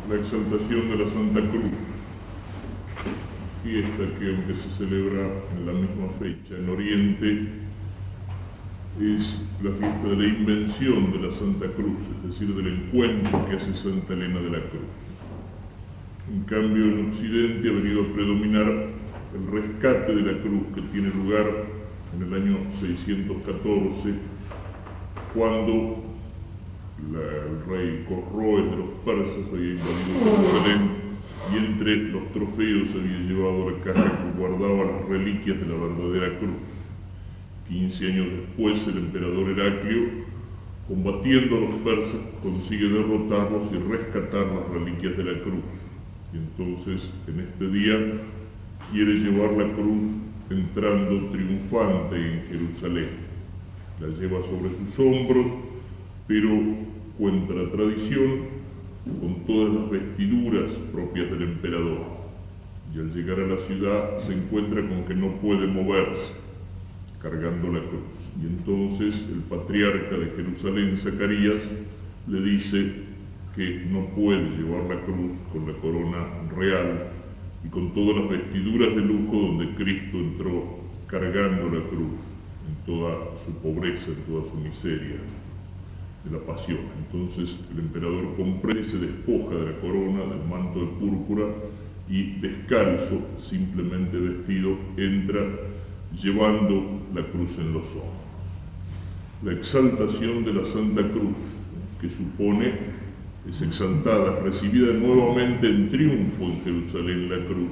la exaltación de la Santa Cruz, fiesta que aunque se celebra en la misma fecha en Oriente, es la fiesta de la invención de la Santa Cruz, es decir, del encuentro que hace Santa Elena de la Cruz. En cambio, en Occidente ha venido a predominar el rescate de la cruz, que tiene lugar en el año 614, cuando el rey Corroes de los persas había invadido Jerusalén y entre los trofeos había llevado la caja que guardaba las reliquias de la verdadera cruz. 15 años después, el emperador Heraclio, combatiendo a los persas, consigue derrotarlos y rescatar las reliquias de la cruz. Y entonces, en este día, quiere llevar la cruz entrando triunfante en Jerusalén. La lleva sobre sus hombros, pero, cuenta la tradición, con todas las vestiduras propias del emperador. Y al llegar a la ciudad se encuentra con que no puede moverse, cargando la cruz. Y entonces el patriarca de Jerusalén, Zacarías, le dice que no puede llevar la cruz con la corona real y con todas las vestiduras de lujo donde Cristo entró cargando la cruz en toda su pobreza, en toda su miseria de la pasión. Entonces el emperador comprende, se despoja de la corona, del manto de púrpura y descalzo, simplemente vestido, entra llevando la cruz en los hombros. La exaltación de la Santa Cruz, que supone, es exaltada, recibida nuevamente en triunfo en Jerusalén la cruz,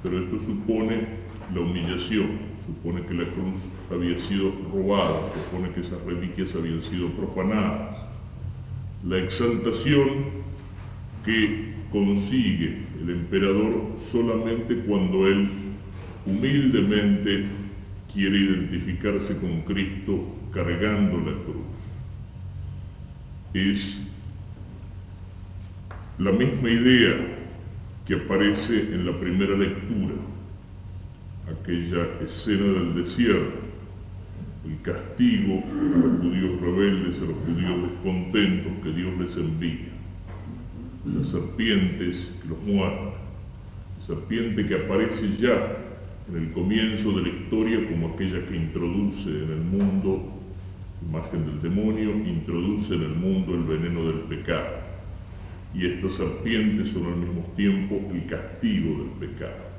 pero esto supone la humillación, supone que la cruz había sido robada, supone que esas reliquias habían sido profanadas. La exaltación que consigue el emperador solamente cuando él humildemente quiere identificarse con Cristo cargando la cruz. Es la misma idea que aparece en la primera lectura, aquella escena del desierto, el castigo a los judíos rebeldes, a los judíos descontentos que Dios les envía, las serpientes que los muerden, la serpiente que aparece ya en el comienzo de la historia como aquella que introduce en el mundo, imagen del demonio, introduce en el mundo el veneno del pecado. Y estas serpientes son al mismo tiempo el castigo del pecado.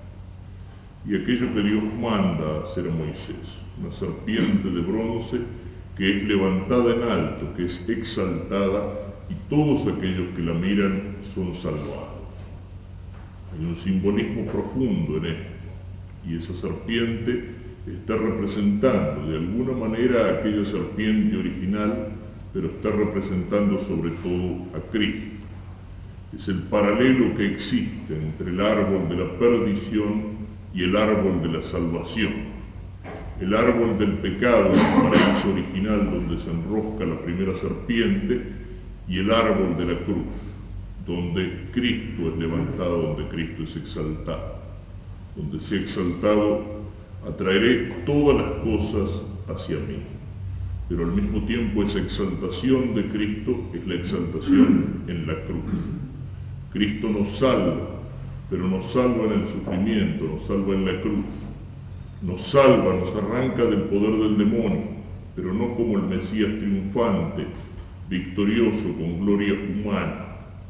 Y aquello que Dios manda hacer a Moisés, una serpiente de bronce que es levantada en alto, que es exaltada, y todos aquellos que la miran son salvados. Hay un simbolismo profundo en esto, y esa serpiente está representando de alguna manera a aquella serpiente original, pero está representando sobre todo a Cristo. Es el paralelo que existe entre el árbol de la perdición y el árbol de la salvación. El árbol del pecado, el paraíso original donde se enrosca la primera serpiente, y el árbol de la cruz, donde Cristo es levantado, donde Cristo es exaltado. Donde se ha exaltado, atraeré todas las cosas hacia mí. Pero al mismo tiempo esa exaltación de Cristo es la exaltación en la cruz. Cristo nos salva, pero nos salva en el sufrimiento, nos salva en la cruz. Nos salva, nos arranca del poder del demonio, pero no como el Mesías triunfante, victorioso, con gloria humana,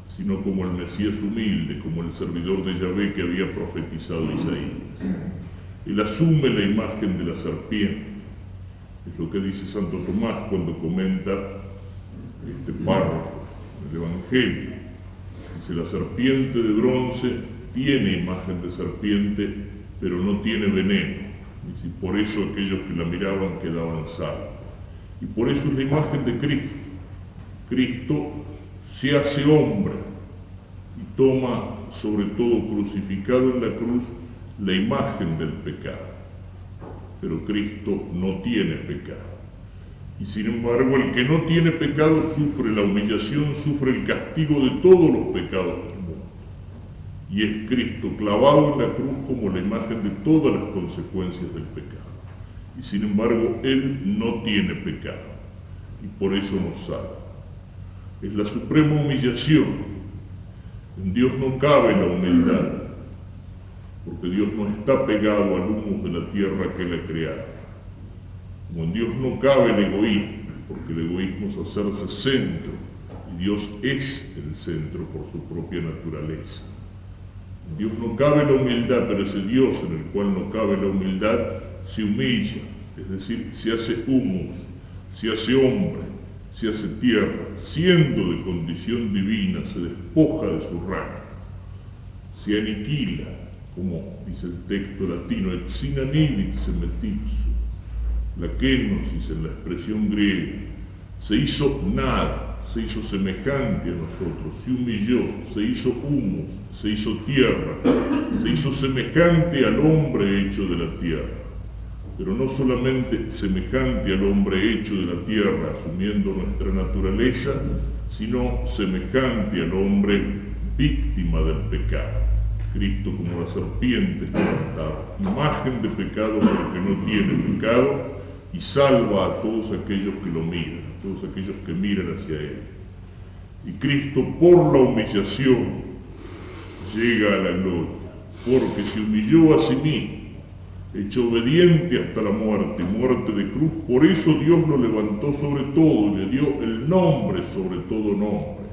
sino como el Mesías humilde, como el servidor de Yahvé que había profetizado Isaías. Él asume la imagen de la serpiente. Es lo que dice Santo Tomás cuando comenta este párrafo del Evangelio. Dice, la serpiente de bronce tiene imagen de serpiente, pero no tiene veneno. Dice, por eso aquellos que la miraban quedaban salvos. Y por eso es la imagen de Cristo. Cristo se hace hombre y toma, sobre todo crucificado en la cruz, la imagen del pecado. Pero Cristo no tiene pecado. Y sin embargo, el que no tiene pecado sufre la humillación, sufre el castigo de todos los pecados del mundo. Y es Cristo clavado en la cruz como la imagen de todas las consecuencias del pecado. Y sin embargo, Él no tiene pecado. Y por eso nos salva. Es la suprema humillación En Dios no cabe la humildad, porque Dios no está pegado al humus de la tierra que Él ha creado. Como en Dios no cabe el egoísmo, porque el egoísmo es hacerse centro, y Dios es el centro por su propia naturaleza. En Dios no cabe la humildad, pero ese Dios en el cual no cabe la humildad se humilla, es decir, se hace humus, se hace hombre, se hace tierra, siendo de condición divina, se despoja de su rango, se aniquila, como dice el texto latino, ex inanibit semetipsu, la kenosis en la expresión griega, se hizo nada, se hizo semejante a nosotros, se humilló, se hizo humus, se hizo tierra, se hizo semejante al hombre hecho de la tierra. Pero no solamente semejante al hombre hecho de la tierra, asumiendo nuestra naturaleza, sino semejante al hombre víctima del pecado. Cristo como la serpiente levantada, imagen de pecado porque no tiene pecado, y salva a todos aquellos que lo miran, a todos aquellos que miran hacia Él. Y Cristo por la humillación llega a la gloria, porque se humilló a sí mismo, hecho obediente hasta la muerte, muerte de cruz. Por eso Dios lo levantó sobre todo y le dio el nombre sobre todo nombre.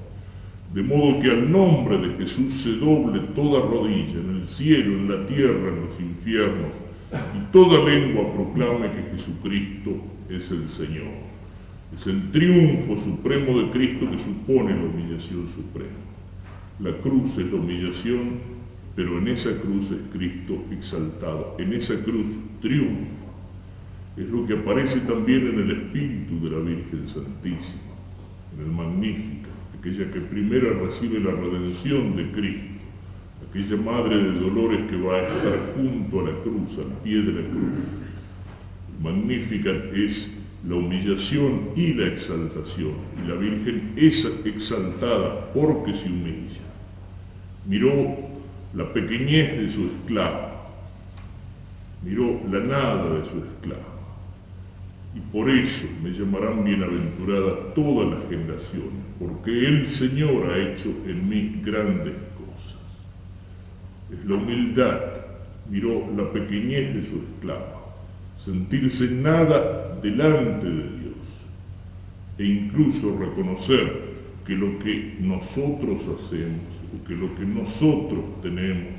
De modo que al nombre de Jesús se doble toda rodilla, en el cielo, en la tierra, en los infiernos, y toda lengua proclame que Jesucristo es el Señor. Es el triunfo supremo de Cristo que supone la humillación suprema. La cruz es la humillación, pero en esa cruz es Cristo exaltado, en esa cruz triunfa. Es lo que aparece también en el espíritu de la Virgen Santísima, en el Magnífica, aquella que primero recibe la redención de Cristo, aquella madre de dolores que va a estar junto a la cruz, al pie de la cruz. El Magnificat es la humillación y la exaltación, y la Virgen es exaltada porque se humilla. Miró la pequeñez de su esclavo, miró la nada de su esclavo, y por eso me llamarán bienaventurada todas las generaciones, porque el Señor ha hecho en mí grandes cosas. Es la humildad, miró la pequeñez de su esclavo, sentirse nada delante de Dios, e incluso reconocer que lo que nosotros hacemos, o que lo que nosotros tenemos,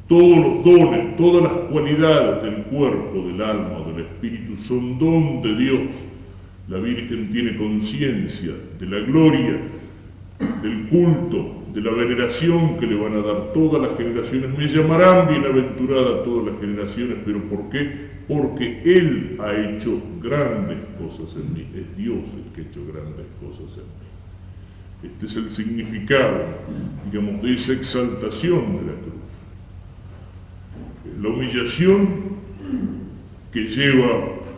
todos los dones, todas las cualidades del cuerpo, del alma o del espíritu son don de Dios. La Virgen tiene conciencia de la gloria, del culto, de la veneración que le van a dar todas las generaciones. Me llamarán bienaventurada todas las generaciones, pero ¿por qué? Porque Él ha hecho grandes cosas en mí. Es Dios el que ha hecho grandes cosas en mí. Este es el significado, digamos, de esa exaltación de la cruz. La humillación que lleva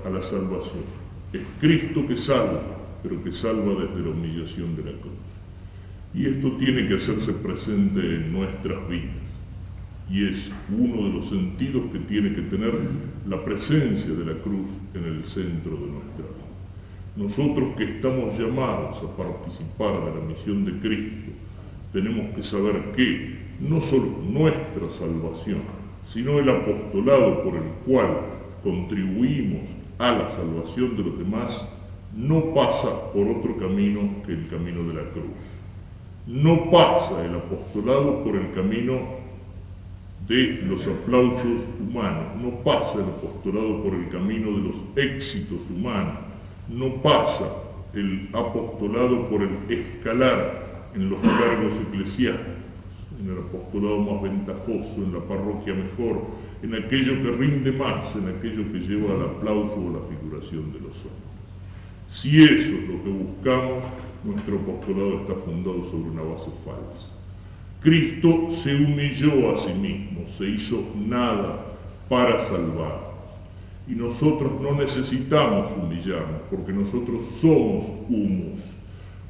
a la salvación. Es Cristo que salva, pero que salva desde la humillación de la cruz. Y esto tiene que hacerse presente en nuestras vidas. Y es uno de los sentidos que tiene que tener la presencia de la cruz en el centro de nuestra vida. Nosotros que estamos llamados a participar de la misión de Cristo, tenemos que saber que no solo nuestra salvación, sino el apostolado por el cual contribuimos a la salvación de los demás, no pasa por otro camino que el camino de la cruz. No pasa el apostolado por el camino de los aplausos humanos, no pasa el apostolado por el camino de los éxitos humanos, no pasa el apostolado por el escalar en los cargos eclesiásticos, en el apostolado más ventajoso, en la parroquia mejor, en aquello que rinde más, en aquello que lleva al aplauso o la figuración de los hombres. Si eso es lo que buscamos, nuestro apostolado está fundado sobre una base falsa. Cristo se humilló a sí mismo, se hizo nada para salvarnos. Y nosotros no necesitamos humillarnos, porque nosotros somos humus.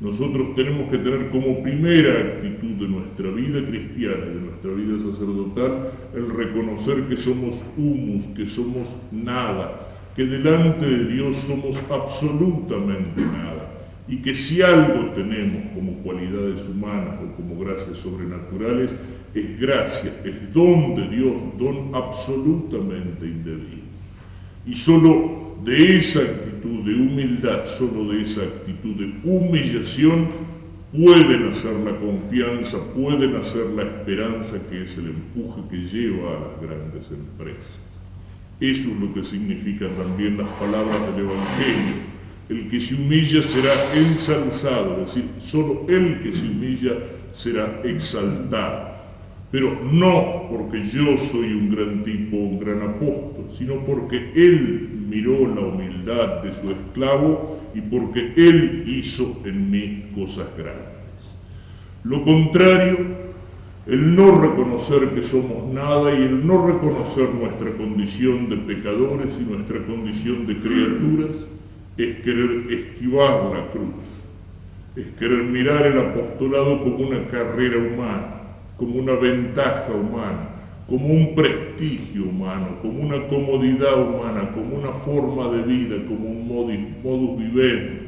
Nosotros tenemos que tener como primera actitud de nuestra vida cristiana y de nuestra vida sacerdotal el reconocer que somos humus, que somos nada, que delante de Dios somos absolutamente nada, y que si algo tenemos como cualidades humanas o como gracias sobrenaturales, es gracia, es don de Dios, don absolutamente indebido. Y solo de esa actitud de humildad, solo de esa actitud de humillación, puede nacer la confianza, puede nacer la esperanza, que es el empuje que lleva a las grandes empresas. Eso es lo que significan también las palabras del Evangelio. El que se humilla será ensalzado, es decir, solo el que se humilla será exaltado. Pero no porque yo soy un gran tipo, un gran apóstol, sino porque él miró la humildad de su esclavo y porque él hizo en mí cosas grandes. Lo contrario, el no reconocer que somos nada y el no reconocer nuestra condición de pecadores y nuestra condición de criaturas, es querer esquivar la cruz, es querer mirar el apostolado como una carrera humana, como una ventaja humana, como un prestigio humano, como una comodidad humana, como una forma de vida, como un modus vivendi.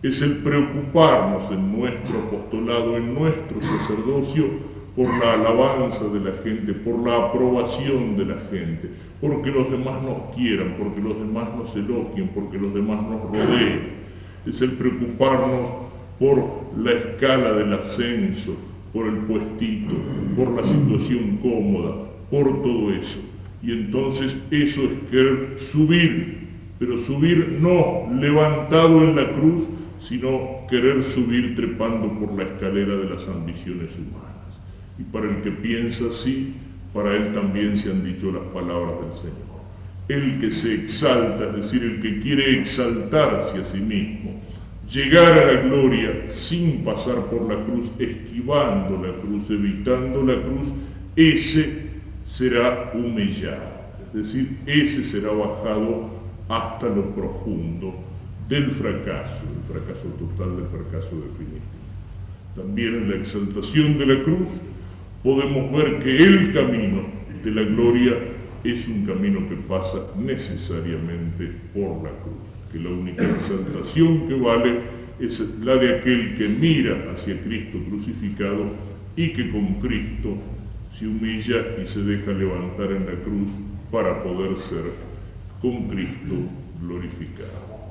Es el preocuparnos en nuestro apostolado, en nuestro sacerdocio, por la alabanza de la gente, por la aprobación de la gente, porque los demás nos quieran, porque los demás nos elogien, porque los demás nos rodeen. Es el preocuparnos por la escala del ascenso, por el puestito, por la situación cómoda, por todo eso. Y entonces eso es querer subir, pero subir no levantado en la cruz, sino querer subir trepando por la escalera de las ambiciones humanas. Y para el que piensa así, para él también se han dicho las palabras del Señor. El que se exalta, es decir, el que quiere exaltarse a sí mismo, llegar a la gloria sin pasar por la cruz, esquivando la cruz, evitando la cruz, ese será humillado. Es decir, ese será bajado hasta lo profundo del fracaso total, del fracaso definitivo. También en la exaltación de la cruz podemos ver que el camino de la gloria es un camino que pasa necesariamente por la cruz, que la única exaltación que vale es la de aquel que mira hacia Cristo crucificado y que con Cristo se humilla y se deja levantar en la cruz para poder ser con Cristo glorificado.